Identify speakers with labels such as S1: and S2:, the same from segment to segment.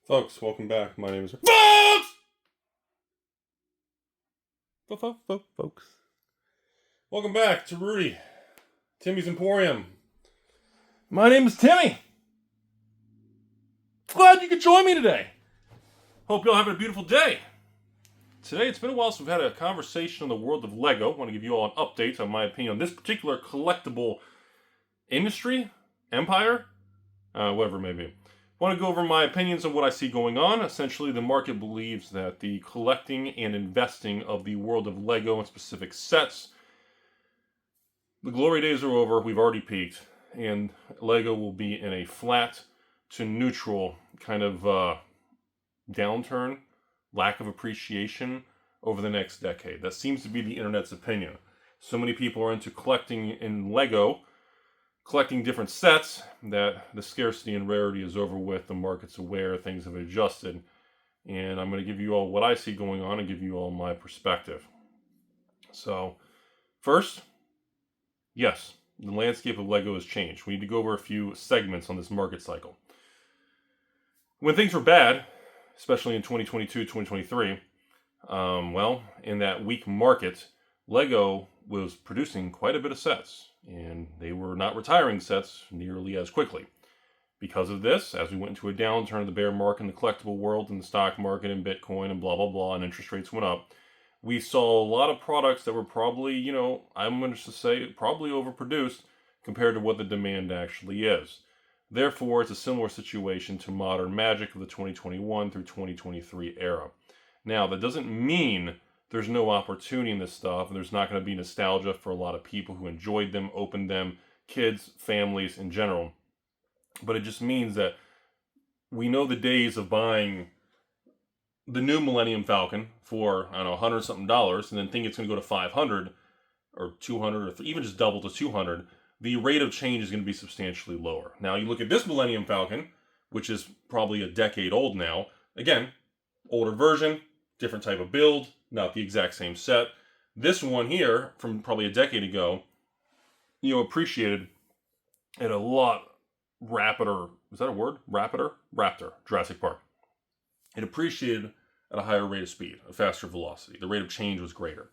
S1: Folks, welcome back. My name is Folks. Welcome back to Rudy, Timmy's Emporium. My name is Timmy. Glad you could join me today. Hope you're all having a beautiful day. Today, it's been a while since we've had a conversation on the world of Lego. I want to give you all an update on my opinion on this particular collectible industry, empire, whatever it may be. I want to go over my opinions on what I see going on. Essentially, the market believes that the collecting and investing of the world of Lego and specific sets, the glory days are over. We've already peaked, and Lego will be in a flat to neutral kind of downturn, lack of appreciation over the next decade. That seems to be the internet's opinion. So many people are into collecting in Lego, collecting different sets, that the scarcity and rarity is over with, the market's aware, things have adjusted, and I'm going to give you all what I see going on and give you all my perspective. So, first, yes, the landscape of Lego has changed. We need to go over a few segments on this market cycle. When things were bad, especially in 2022, 2023, in that weak market, Lego was producing quite a bit of sets, and they were not retiring sets nearly as quickly. Because of this, as we went into a downturn of the bear market in the collectible world and the stock market and Bitcoin and blah, blah, blah, and interest rates went up, we saw a lot of products that were probably, I'm going to say, probably overproduced compared to what the demand actually is. Therefore, it's a similar situation to modern magic of the 2021 through 2023 era. Now, that doesn't mean there's no opportunity in this stuff, and there's not going to be nostalgia for a lot of people who enjoyed them, opened them, kids, families in general. But it just means that we know the days of buying the new Millennium Falcon for, $100-something, and then think it's going to go to 500 or 200 or even just double to 200. The rate of change is going to be substantially lower. Now, you look at this Millennium Falcon, which is probably a decade old now. Again, older version, different type of build, not the exact same set. This one here, from probably a decade ago, appreciated at a lot rapider. Is that a word? Raptor, Jurassic Park. It appreciated at a higher rate of speed, a faster velocity. The rate of change was greater.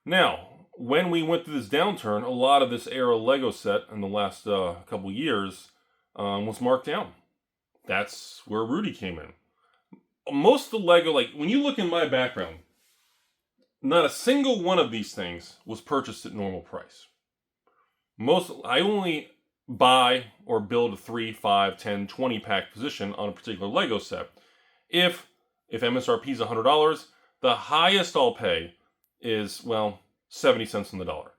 S1: Now, when we went through this downturn, a lot of this era Lego set in the last couple years was marked down. That's where Rudy came in. Most of the Lego, when you look in my background, not a single one of these things was purchased at normal price. I only buy or build a 3, 5, 10, 20 pack position on a particular Lego set. If MSRP is $100, the highest I'll pay is, 70 cents on the dollar.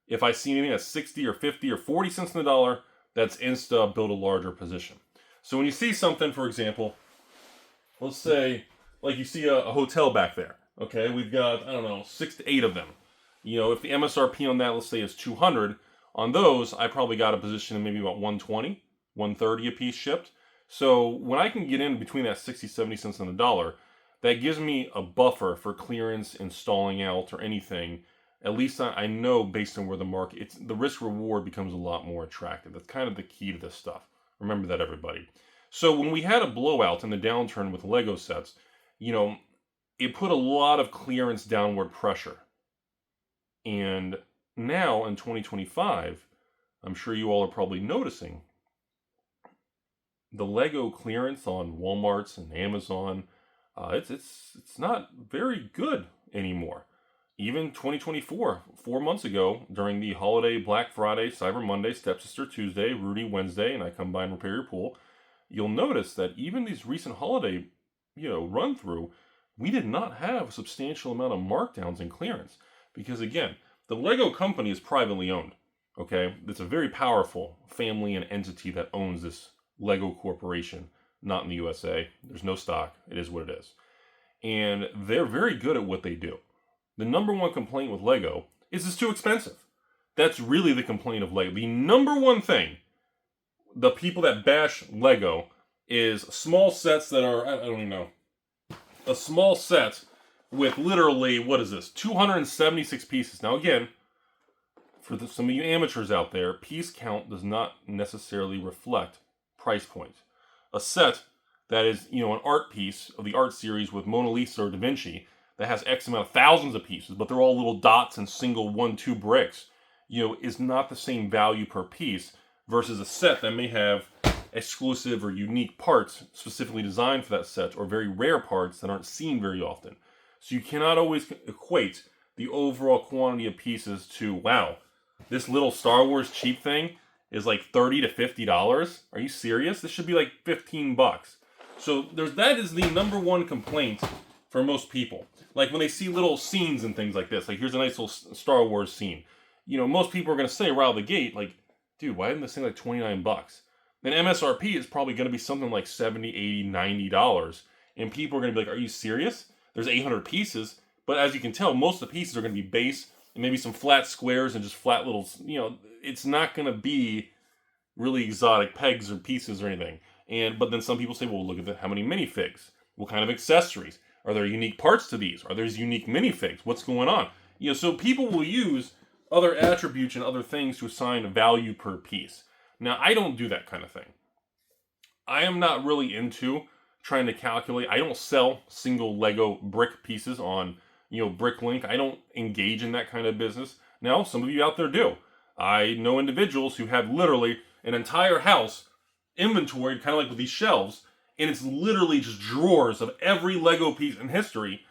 S1: If I see anything that's 60 or 50 or 40 cents on the dollar, that's insta build a larger position. So when you see something, for example, let's say, you see a hotel back there. Okay, we've got, 6 to 8 of them. If the MSRP on that, let's say, is 200, on those, I probably got a position in maybe about 120, 130 a piece shipped. So when I can get in between that 60, 70 cents on the dollar, that gives me a buffer for clearance, installing out, or anything. At least I know based on where the market, the risk reward becomes a lot more attractive. That's kind of the key to this stuff. Remember that, everybody. So when we had a blowout in the downturn with Lego sets, it put a lot of clearance downward pressure. And now in 2025, I'm sure you all are probably noticing the Lego clearance on Walmart's and Amazon. It's not very good anymore. Even 2024, 4 months ago, during the holiday Black Friday, Cyber Monday, Stepsister Tuesday, Rudy Wednesday, and I Come By and Repair Your Pool, you'll notice that even these recent holiday, run through, we did not have a substantial amount of markdowns and clearance. Because again, the Lego company is privately owned. Okay, it's a very powerful family and entity that owns this Lego corporation, not in the USA. There's no stock. It is what it is. And they're very good at what they do. The number one complaint with Lego is it's too expensive. That's really the complaint of Lego. The number one thing, the people that bash Lego, is small sets that are, I don't even know, a small set with literally, 276 pieces. Now again, for some of you amateurs out there, piece count does not necessarily reflect price point. A set that is, an art piece of the art series with Mona Lisa or Da Vinci that has X amount of thousands of pieces, but they're all little dots and single 1-2 bricks, is not the same value per piece versus a set that may have exclusive or unique parts specifically designed for that set, or very rare parts that aren't seen very often. So you cannot always equate the overall quantity of pieces to, wow, this little Star Wars cheap thing is like $30 to $50. Are you serious? This should be like $15. So that is the number one complaint for most people. Like when they see little scenes and things like this, like here's a nice little Star Wars scene. Most people are going to say right out the gate, like, dude, why isn't this thing like $29? Then MSRP is probably going to be something like $70, $80, $90. And people are going to be like, are you serious? There's 800 pieces. But as you can tell, most of the pieces are going to be base and maybe some flat squares and just flat little, it's not going to be really exotic pegs or pieces or anything. But then some people say, well, look at how many minifigs. What kind of accessories? Are there unique parts to these? Are there unique minifigs? What's going on? So people will use other attributes and other things to assign a value per piece. Now, I don't do that kind of thing. I am not really into trying to calculate. I don't sell single Lego brick pieces on, BrickLink. I don't engage in that kind of business. Now, some of you out there do. I know individuals who have literally an entire house inventoried, kind of like with these shelves, and it's literally just drawers of every Lego piece in history,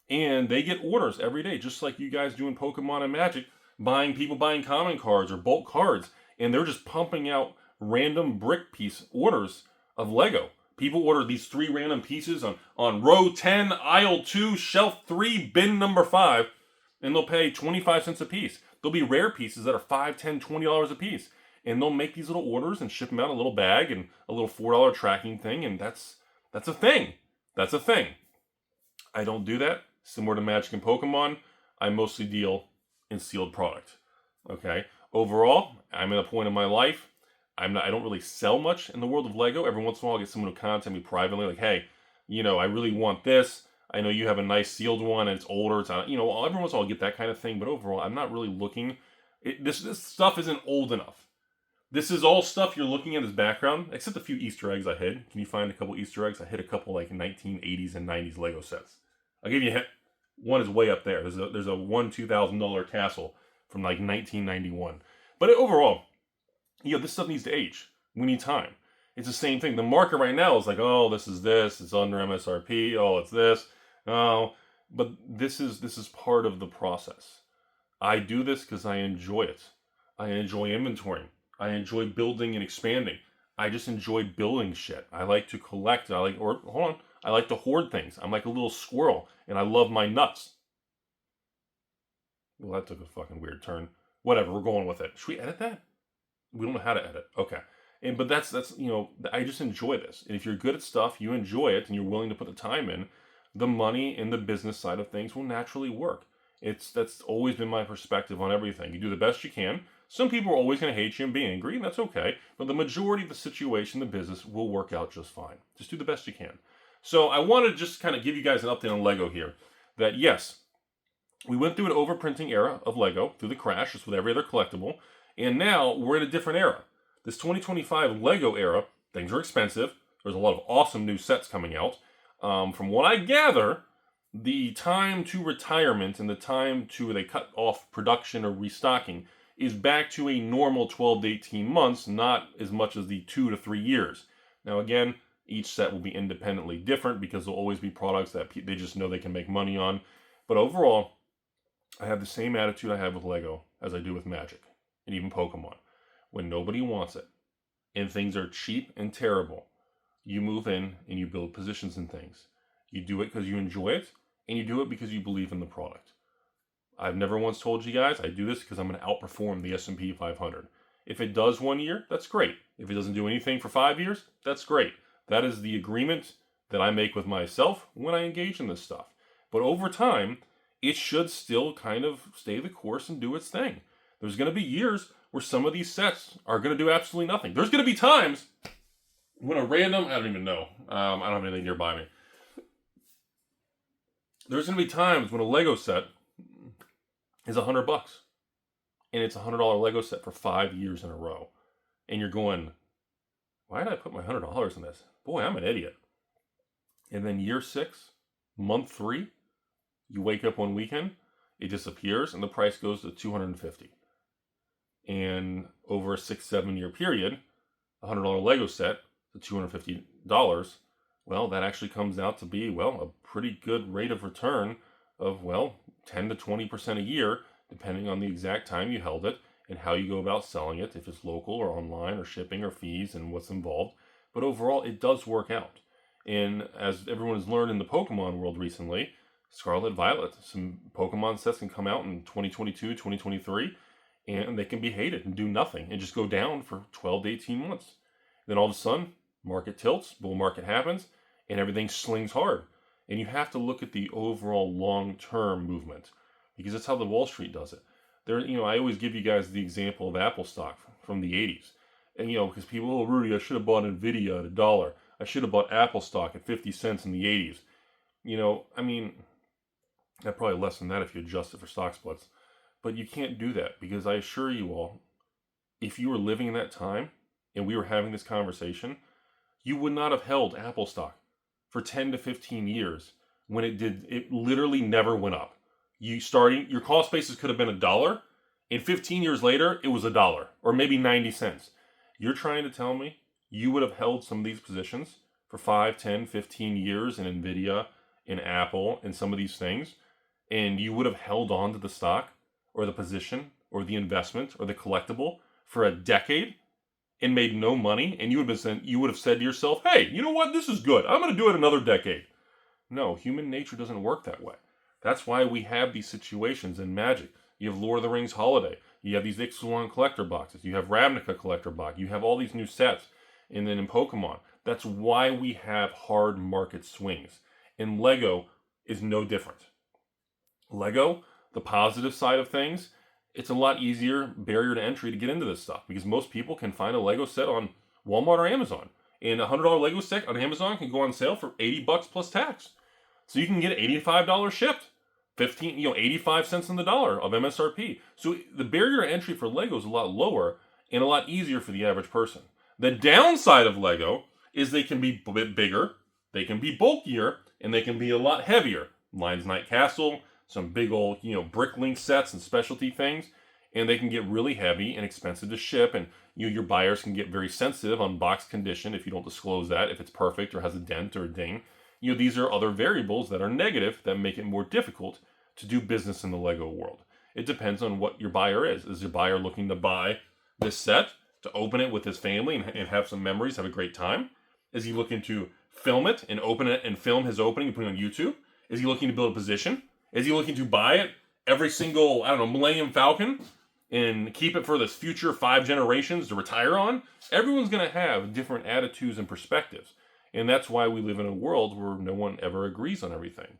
S1: and they get orders every day, just like you guys do in Pokemon and Magic, people buying common cards or bulk cards, and they're just pumping out random brick piece orders of Lego. People order these 3 random pieces on row 10, aisle 2, shelf 3, bin number 5, and they'll pay 25 cents a piece. There'll be rare pieces that are $5, $10, $20 a piece. And they'll make these little orders and ship them out in a little bag and a little $4 tracking thing, and that's a thing. That's a thing. I don't do that. Similar to Magic and Pokemon, I mostly deal in sealed product. Okay? Overall, I'm at a point in my life, I don't really sell much in the world of Lego. Every once in a while, I'll get someone who contact me privately, like, hey, I really want this. I know you have a nice sealed one, and it's older. It's not, every once in a while, I'll get that kind of thing. But overall, I'm not really looking. This stuff isn't old enough. This is all stuff you're looking at as background, except a few Easter eggs I hid. Can you find a couple Easter eggs? I hid a couple like 1980s and 90s Lego sets. I'll give you a hint. One is way up there. There's a $2,000 castle from like 1991. But overall, this stuff needs to age. We need time. It's the same thing. The market right now is like, oh, this is this. It's under MSRP. Oh, it's this. Oh, but this is part of the process. I do this because I enjoy it. I enjoy inventorying. I enjoy building and expanding. I just enjoy building shit. I like to collect. I like to hoard things. I'm like a little squirrel, and I love my nuts. Well, that took a fucking weird turn. Whatever, we're going with it. Should we edit that? We don't know how to edit. Okay. But that's I just enjoy this. And if you're good at stuff, you enjoy it, and you're willing to put the time in, the money and the business side of things will naturally work. That's always been my perspective on everything. You do the best you can. Some people are always going to hate you and be angry, and that's okay. But the majority of the situation, the business, will work out just fine. Just do the best you can. So I want to just kind of give you guys an update on Lego here. That yes, we went through an overprinting era of Lego through the crash, just with every other collectible. And now we're in a different era. This 2025 Lego era, things are expensive. There's a lot of awesome new sets coming out. From what I gather, the time to retirement and the time to they cut off production or restocking is back to a normal 12 to 18 months, not as much as the 2 to 3 years. Now again, each set will be independently different because there'll always be products that they just know they can make money on. But overall, I have the same attitude I have with Lego as I do with Magic and even Pokemon. When nobody wants it and things are cheap and terrible, you move in and you build positions and things. You do it because you enjoy it, and you do it because you believe in the product. I've never once told you guys I do this because I'm going to outperform the S&P 500. If it does 1 year, that's great. If it doesn't do anything for 5 years, that's great. That is the agreement that I make with myself when I engage in this stuff. But over time, it should still kind of stay the course and do its thing. There's going to be years where some of these sets are going to do absolutely nothing. There's going to be times when a random, I don't even know. I don't have anything nearby me. There's going to be times when a Lego set is $100, and it's a $100 Lego set for 5 years in a row, and you're going, why did I put my $100 in this? Boy, I'm an idiot. And then year 6, month 3, you wake up one weekend, it disappears, and the price goes to $250. And over a 6-7 year period, a $100 Lego set to $250, well, that actually comes out to be, well, a pretty good rate of return of, well, 10 to 20% a year, depending on the exact time you held it and how you go about selling it, if it's local or online or shipping or fees and what's involved. But overall, it does work out. And as everyone has learned in the Pokemon world recently, Scarlet Violet, some Pokemon sets can come out in 2022, 2023, and they can be hated and do nothing and just go down for 12 to 18 months. Then all of a sudden, market tilts, bull market happens, and everything slings hard. And you have to look at the overall long-term movement, because that's how the Wall Street does it. I always give you guys the example of Apple stock from the 80s. And, because people, oh, Rudy, I should have bought NVIDIA at $1. I should have bought Apple stock at 50 cents in the 80s. Probably less than that if you adjust it for stock splits. But you can't do that, because I assure you all, if you were living in that time and we were having this conversation, you would not have held Apple stock for 10 to 15 years when it literally never went up. Your cost basis could have been $1, and 15 years later, it was $1 or maybe 90 cents. You're trying to tell me you would have held some of these positions for 5, 10, 15 years in NVIDIA, in Apple, and some of these things, and you would have held on to the stock or the position or the investment or the collectible for a decade and made no money, and you would have said to yourself, hey, you know what, this is good, I'm going to do it another decade. No, human nature doesn't work that way. That's why we have these situations in Magic. You have Lord of the Rings Holiday, you have these Ixalan collector boxes, you have Ravnica collector box, you have all these new sets, and then in Pokemon. That's why we have hard market swings. And Lego is no different. Lego, the positive side of things, it's a lot easier barrier to entry to get into this stuff, because most people can find a Lego set on Walmart or Amazon. And a $100 Lego set on Amazon can go on sale for $80 plus tax. So you can get $85 shipped, 85 cents on the dollar of MSRP. So the barrier to entry for Lego is a lot lower and a lot easier for the average person. The downside of Lego is they can be a bit bigger, they can be bulkier, and they can be a lot heavier. Lions Night Castle, some big old, brick link sets and specialty things, and they can get really heavy and expensive to ship, and your buyers can get very sensitive on box condition if you don't disclose that, if it's perfect or has a dent or a ding. These are other variables that are negative that make it more difficult to do business in the Lego world. It depends on what your buyer is. Is your buyer looking to buy this set to open it with his family and have some memories, have a great time? Is he looking to film it and open it and film his opening and put it on YouTube? Is he looking to build a position? Is he looking to buy it, every single, Millennium Falcon, and keep it for this future 5 generations to retire on? Everyone's going to have different attitudes and perspectives. And that's why we live in a world where no one ever agrees on everything.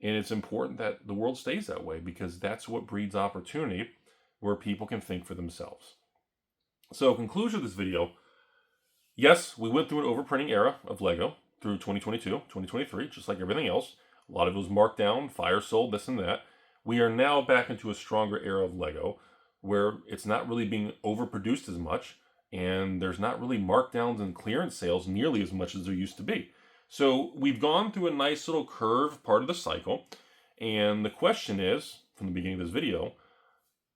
S1: And it's important that the world stays that way, because that's what breeds opportunity, where people can think for themselves. So, conclusion of this video, yes, we went through an overprinting era of Lego through 2022, 2023, just like everything else. A lot of it was marked down, fire sold, this and that. We are now back into a stronger era of Lego, where it's not really being overproduced as much, and there's not really markdowns and clearance sales nearly as much as there used to be. So we've gone through a nice little curve part of the cycle, and the question is, from the beginning of this video,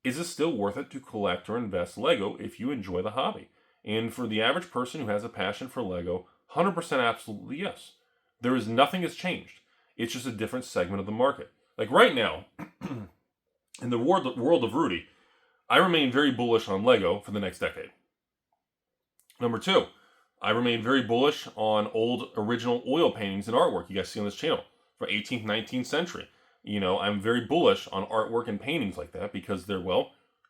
S1: is it still worth it to collect or invest Lego if you enjoy the hobby? And for the average person who has a passion for Lego, 100% absolutely yes. Nothing has changed. It's just a different segment of the market. Like right now, in the world of Rudy, I remain very bullish on Lego for the next decade. Number 2, I remain very bullish on old original oil paintings and artwork you guys see on this channel from 18th, 19th century. I'm very bullish on artwork and paintings like that, because they're,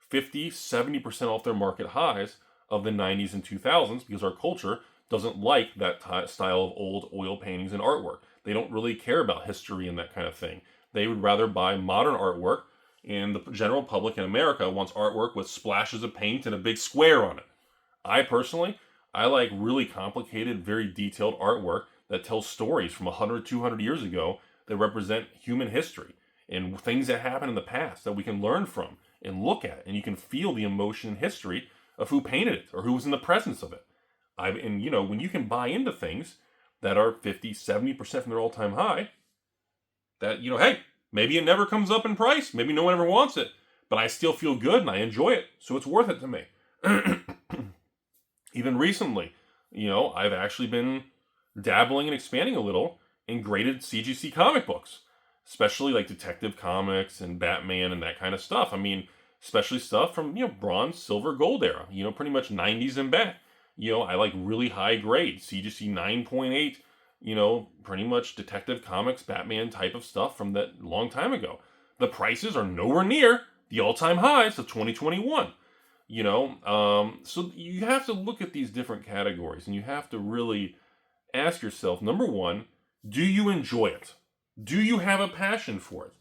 S1: 50, 70% off their market highs of the 90s and 2000s, because our culture doesn't like that style of old oil paintings and artwork. They don't really care about history and that kind of thing. They would rather buy modern artwork, and the general public in America wants artwork with splashes of paint and a big square on it. I like really complicated, very detailed artwork that tells stories from 100, 200 years ago that represent human history and things that happened in the past that we can learn from and look at, and you can feel the emotion and history of who painted it or who was in the presence of it. When you can buy into things, that are 50, 70% from their all-time high, that, hey, maybe it never comes up in price. Maybe no one ever wants it, but I still feel good and I enjoy it. So it's worth it to me. Even recently, I've actually been dabbling and expanding a little in graded CGC comic books, especially like Detective Comics and Batman and that kind of stuff. I mean, especially stuff from, bronze, silver, gold era, pretty much 90s and back. I like really high grade, CGC 9.8, pretty much Detective Comics, Batman type of stuff from that long time ago. The prices are nowhere near the all-time highs of 2021. So you have to look at these different categories and you have to really ask yourself, number one, do you enjoy it? Do you have a passion for it?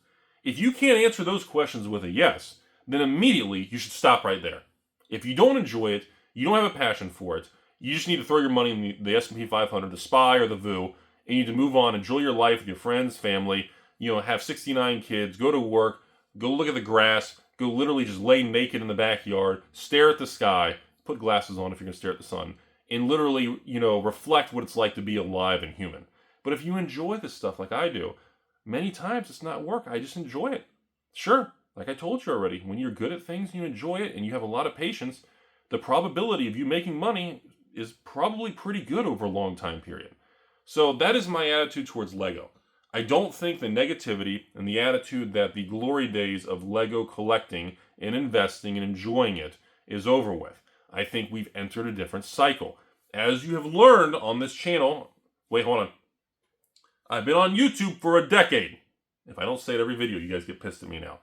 S1: If you can't answer those questions with a yes, then immediately you should stop right there. If you don't enjoy it, you don't have a passion for it, you just need to throw your money in the S&P 500, the SPY, or the VU, and you need to move on, enjoy your life with your friends, family, have 69 kids, go to work, go look at the grass, go literally just lay naked in the backyard, stare at the sky, put glasses on if you're going to stare at the sun, and literally, reflect what it's like to be alive and human. But if you enjoy this stuff like I do, many times it's not work. I just enjoy it. Sure, like I told you already, when you're good at things and you enjoy it and you have a lot of patience, the probability of you making money is probably pretty good over a long time period. So that is my attitude towards Lego. I don't think the negativity and the attitude that the glory days of Lego collecting and investing and enjoying it is over with. I think we've entered a different cycle. As you have learned on this channel, wait, hold on. I've been on YouTube for a decade. If I don't say it every video, you guys get pissed at me now.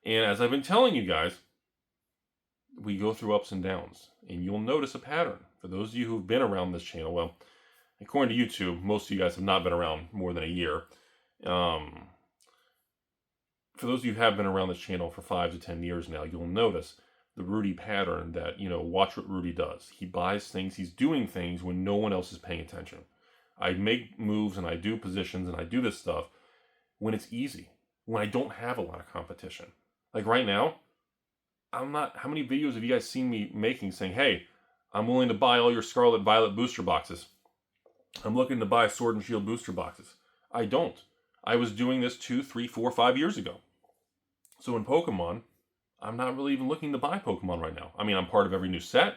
S1: And as I've been telling you guys, we go through ups and downs. And you'll notice a pattern. For those of you who've been around this channel, well, according to YouTube, most of you guys have not been around more than a year. For those of you who have been around this channel for 5 to 10 years now, you'll notice the Rudy pattern that, watch what Rudy does. He buys things, he's doing things when no one else is paying attention. I make moves and I do positions and I do this stuff when it's easy, when I don't have a lot of competition. Like right now, how many videos have you guys seen me making saying, hey, I'm willing to buy all your Scarlet Violet booster boxes. I'm looking to buy Sword and Shield booster boxes. I don't. I was doing this 2, 3, 4, 5 years ago. So in Pokemon, I'm not really even looking to buy Pokemon right now. I mean, I'm part of every new set.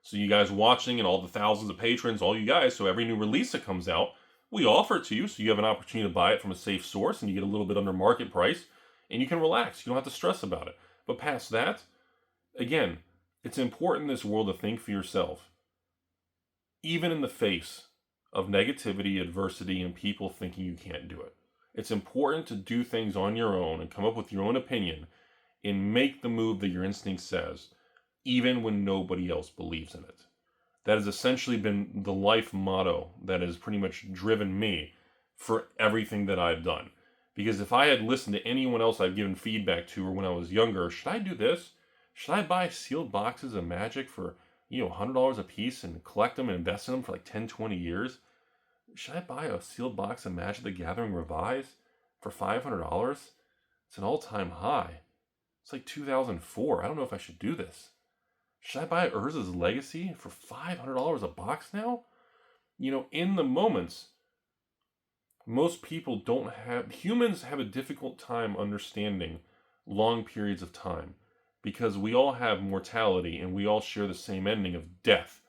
S1: So you guys watching and all the thousands of patrons, all you guys, so every new release that comes out, we offer it to you so you have an opportunity to buy it from a safe source and you get a little bit under market price and you can relax. You don't have to stress about it. But past that, again, it's important in this world to think for yourself. Even in the face of negativity, adversity, and people thinking you can't do it. It's important to do things on your own and come up with your own opinion and make the move that your instinct says, even when nobody else believes in it. That has essentially been the life motto that has pretty much driven me for everything that I've done. Because if I had listened to anyone else I've given feedback to or when I was younger, should I do this? Should I buy sealed boxes of Magic for, $100 a piece and collect them and invest in them for like 10, 20 years? Should I buy a sealed box of Magic the Gathering Revised for $500? It's an all-time high. It's like 2004. I don't know if I should do this. Should I buy Urza's Legacy for $500 a box now? In the moments, most people humans have a difficult time understanding long periods of time because we all have mortality and we all share the same ending of death.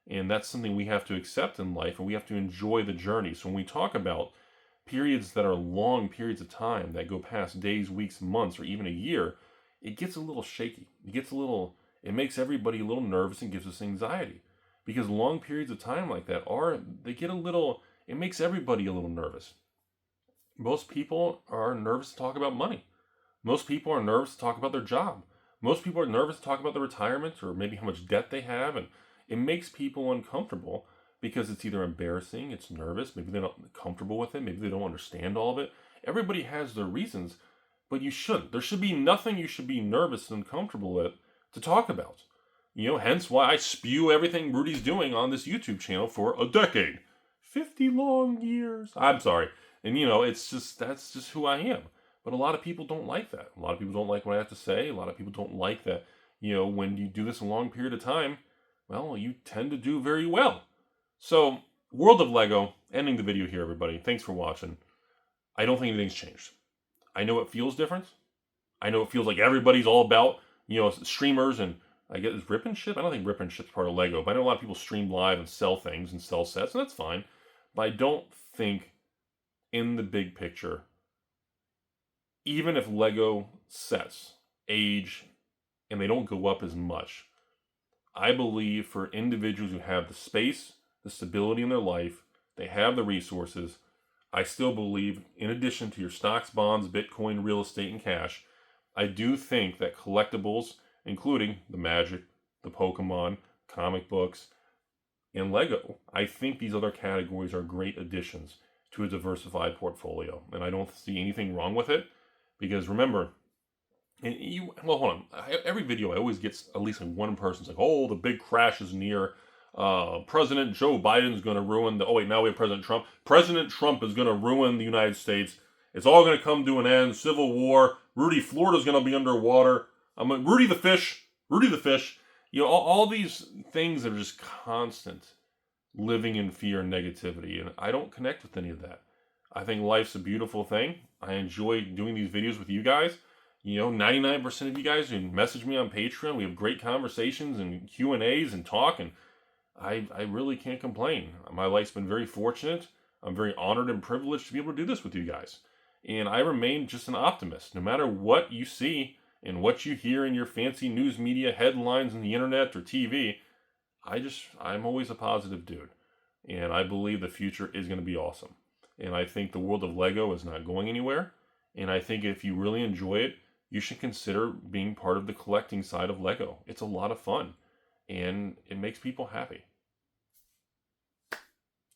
S1: And that's something we have to accept in life and we have to enjoy the journey. So when we talk about periods that are long periods of time that go past days, weeks, months, or even a year, it gets a little shaky. It makes everybody a little nervous and gives us anxiety. Because long periods of time like that it makes everybody a little nervous. Most people are nervous to talk about money. Most people are nervous to talk about their job. Most people are nervous to talk about their retirement or maybe how much debt they have. And it makes people uncomfortable because it's either embarrassing, it's nervous, maybe they're not comfortable with it, maybe they don't understand all of it. Everybody has their reasons, but you shouldn't. There should be nothing you should be nervous and uncomfortable with to talk about. Hence why I spew everything Rudy's doing on this YouTube channel for a decade. 50 long years. I'm sorry. And that's just who I am. But a lot of people don't like that. A lot of people don't like what I have to say. A lot of people don't like that, when you do this a long period of time, well, you tend to do very well. So World of Lego, ending the video here, everybody. Thanks for watching. I don't think anything's changed. I know it feels different. I know it feels like everybody's all about, streamers and I guess Rip and Ship. I don't think Rip and Ship's part of Lego, but I know a lot of people stream live and sell things and sell sets, and that's fine. But I don't think in the big picture, even if Lego sets age and they don't go up as much, I believe for individuals who have the space, the stability in their life, they have the resources, I still believe, in addition to your stocks, bonds, Bitcoin, real estate, and cash, I do think that collectibles, including the Magic, the Pokemon, comic books, and Lego, I think these other categories are great additions to a diversified portfolio. And I don't see anything wrong with it. Because remember, hold on. Every video I always get at least one person's like, oh, the big crash is near. President Joe Biden's going to ruin the... Oh, wait, now we have President Trump. President Trump is going to ruin the United States. It's all going to come to an end. Civil war. Rudy, Florida's going to be underwater. Rudy the fish. All these things are just constant living in fear and negativity. And I don't connect with any of that. I think life's a beautiful thing. I enjoy doing these videos with you guys. 99% of you guys who message me on Patreon, we have great conversations and Q&As and talk, and I really can't complain. My life's been very fortunate. I'm very honored and privileged to be able to do this with you guys. And I remain just an optimist. No matter what you see and what you hear in your fancy news media headlines on the internet or TV, I'm always a positive dude. And I believe the future is going to be awesome. And I think the world of Lego is not going anywhere. And I think if you really enjoy it, you should consider being part of the collecting side of Lego. It's a lot of fun. And it makes people happy.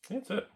S1: That's it.